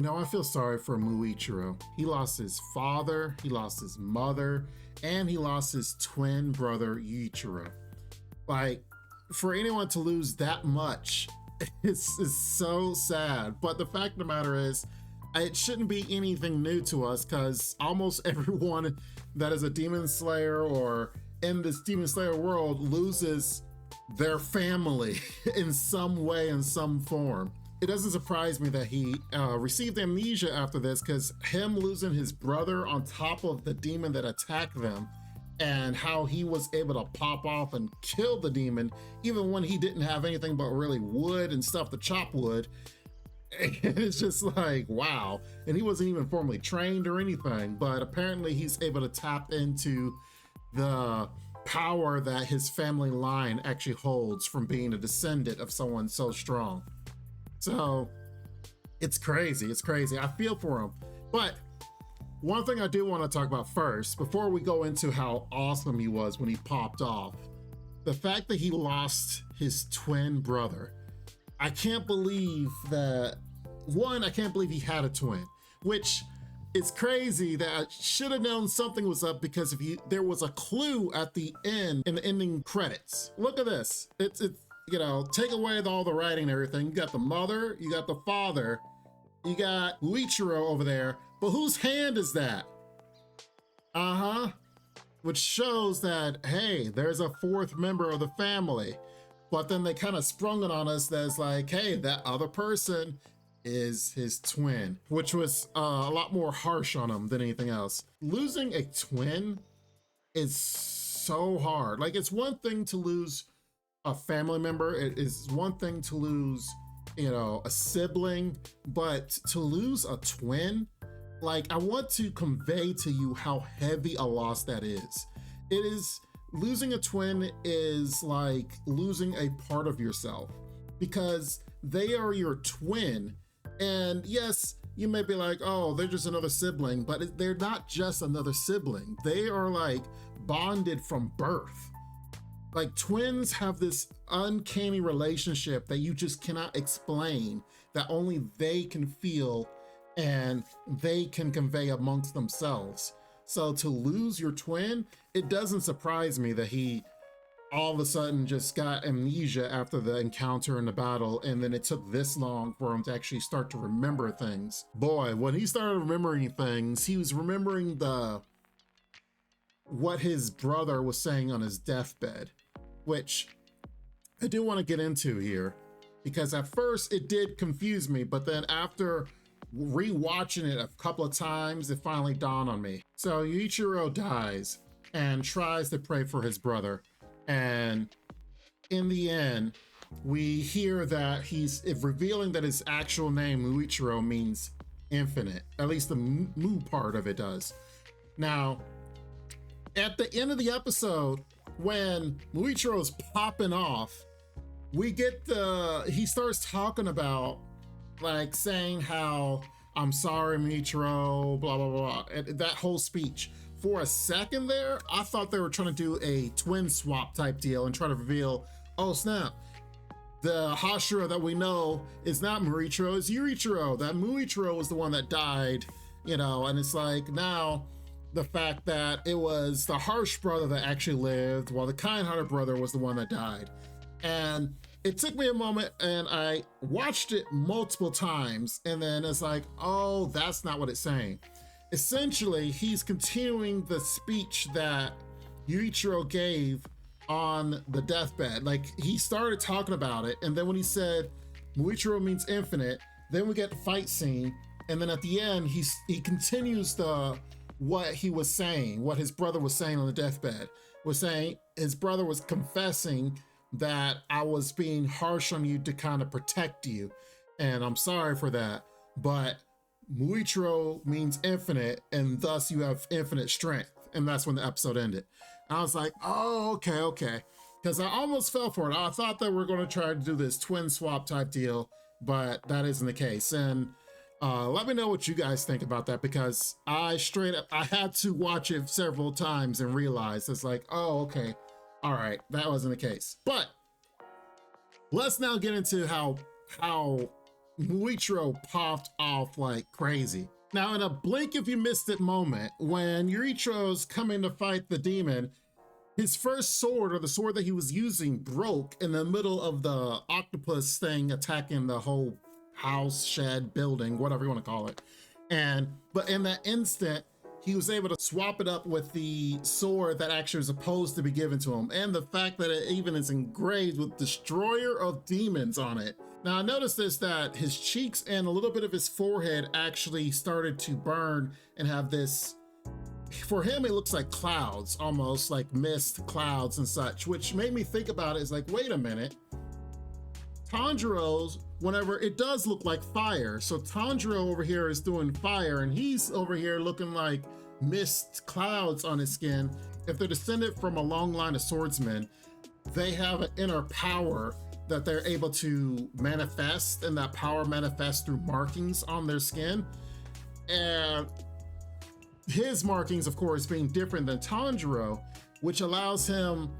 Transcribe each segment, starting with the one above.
You know, I feel sorry for Muichiro. He lost his father, he lost his mother, and he lost his twin brother, Yuichiro. Like, for anyone to lose that much, it's so sad. But the fact of the matter is, it shouldn't be anything new to us, because almost everyone that is a demon slayer or in this demon slayer world loses their family in some way, in some form. It doesn't surprise me that he received amnesia after this, because him losing his brother on top of the demon that attacked them, and how he was able to pop off and kill the demon even when he didn't have anything but really wood and stuff to chop wood. It's just like, wow. And he wasn't even formally trained or anything, but apparently he's able to tap into the power that his family line actually holds from being a descendant of someone so strong. So it's crazy. It's crazy. I feel for him. But one thing I do want to talk about first, before we go into how awesome he was when he popped off, the fact that he lost his twin brother. I can't believe that, one, I can't believe he had a twin, which is crazy that I should have known something was up, because there was a clue at the end in the ending credits. Look at this. It's you know, take away all the writing and everything. You got the mother, you got the father, you got Muichiro over there, but whose hand is that? Which shows that, hey, there's a fourth member of the family. But then they kind of sprung it on us that's like, hey, that other person is his twin, which was a lot more harsh on him than anything else. Losing a twin is so hard. Like, it's one thing to lose a family member. It is one thing to lose, you know, a sibling, but to lose a twin, like, I want to convey to you how heavy a loss that is. It is, losing a twin is like losing a part of yourself, because they are your twin. And yes, you may be like, oh, they're just another sibling, but they're not just another sibling. They are like bonded from birth. Like, twins have this uncanny relationship that you just cannot explain, that only they can feel and they can convey amongst themselves. So to lose your twin, it doesn't surprise me that he all of a sudden just got amnesia after the encounter in the battle, and then it took this long for him to actually start to remember things. Boy, when he started remembering things, he was remembering what his brother was saying on his deathbed, which I do want to get into here, because at first it did confuse me, but then after rewatching it a couple of times, it finally dawned on me. So Yuichiro dies and tries to pray for his brother, and in the end we hear that he's revealing that his actual name, Muichiro, means infinite. At least the mu part of it does. Now, at the end of the episode, when Muichiro's popping off, we get he starts talking about, like, saying how, I'm sorry, Muichiro, blah, blah, blah, and that whole speech. For a second there, I thought they were trying to do a twin swap type deal and try to reveal, oh snap, the Hashira that we know is not Muichiro, it's Yuichiro. That Muichiro was the one that died, you know, and it's like, now the fact that it was the harsh brother that actually lived, while the kind-hearted brother was the one that died. And it took me a moment, and I watched it multiple times, and then it's like, oh, that's not what it's saying. Essentially, he's continuing the speech that Yuichiro gave on the deathbed. Like, he started talking about it, and then when he said Muichiro means infinite, then we get the fight scene, and then at the end, he continues what he was saying, what his brother was saying on the deathbed. Was saying his brother was confessing that I was being harsh on you to kind of protect you, and I'm sorry for that, but Muichiro means infinite, and thus you have infinite strength. And that's when the episode ended. And I was like, oh, okay. Because I almost fell for it. I thought that we're going to try to do this twin swap type deal, but that isn't the case. And let me know what you guys think about that, because I had to watch it several times and realize it's like, oh, okay. All right, that wasn't the case. But let's now get into how Muichiro popped off like crazy. Now, in a blink if you missed it moment, when Yuichiro's coming to fight the demon, his first sword, or the sword that he was using, broke in the middle of the octopus thing attacking the whole house, shed, building, whatever you want to call it. But in that instant, he was able to swap it up with the sword that actually was supposed to be given to him. And the fact that it even is engraved with Destroyer of Demons on it. Now, I noticed this, that his cheeks and a little bit of his forehead actually started to burn and have this, for him, it looks like clouds, almost like mist clouds and such, which made me think about it. It's like, wait a minute. Tanjiro's, whenever it does look like fire. So Tanjiro over here is doing fire and he's over here looking like mist clouds on his skin. If they're descended from a long line of swordsmen, they have an inner power that they're able to manifest, and that power manifests through markings on their skin. And his markings, of course, being different than Tanjiro, which allows him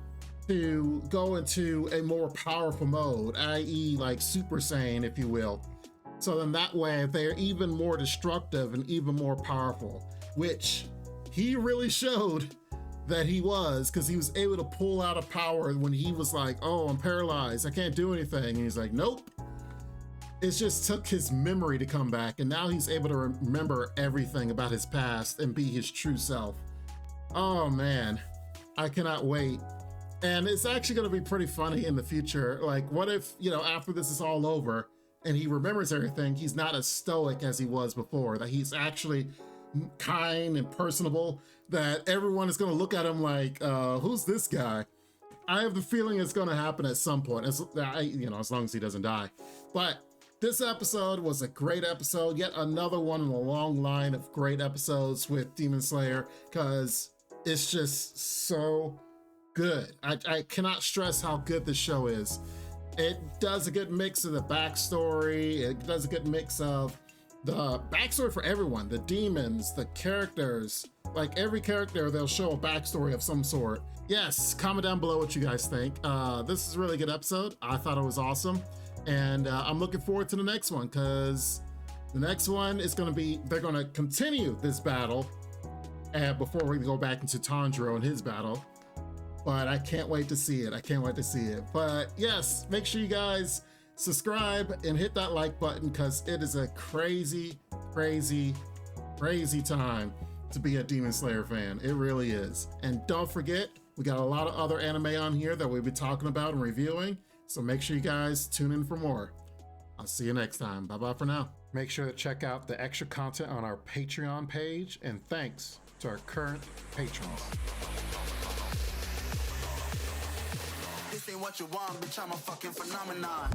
to go into a more powerful mode, i.e. like Super Saiyan, if you will. So then that way they're even more destructive and even more powerful, which he really showed that he was, because he was able to pull out a power when he was like, oh, I'm paralyzed, I can't do anything. And he's like, nope. It just took his memory to come back, and now he's able to remember everything about his past and be his true self. Oh man, I cannot wait. And it's actually going to be pretty funny in the future. Like, what if, you know, after this is all over and he remembers everything, he's not as stoic as he was before, that he's actually kind and personable, that everyone is going to look at him like, who's this guy? I have the feeling it's going to happen at some point, as long as he doesn't die. But this episode was a great episode, yet another one in a long line of great episodes with Demon Slayer, because it's just so good. I cannot stress how good this show is. It does a good mix of the backstory. It does a good mix of the backstory for everyone, the demons, the characters. Like every character, they'll show a backstory of some sort. Yes, comment down below what you guys think. This is a really good episode. I thought it was awesome. And I'm looking forward to the next one, because the next one is going to be, they're going to continue this battle before we go back into Tanjiro and his battle. But I can't wait to see it. I can't wait to see it. But yes, make sure you guys subscribe and hit that like button, because it is a crazy, crazy, crazy time to be a Demon Slayer fan. It really is. And don't forget, we got a lot of other anime on here that we'll be talking about and reviewing. So make sure you guys tune in for more. I'll see you next time. Bye-bye for now. Make sure to check out the extra content on our Patreon page. And thanks to our current patrons. This ain't what you want, bitch, I'm a fucking phenomenon.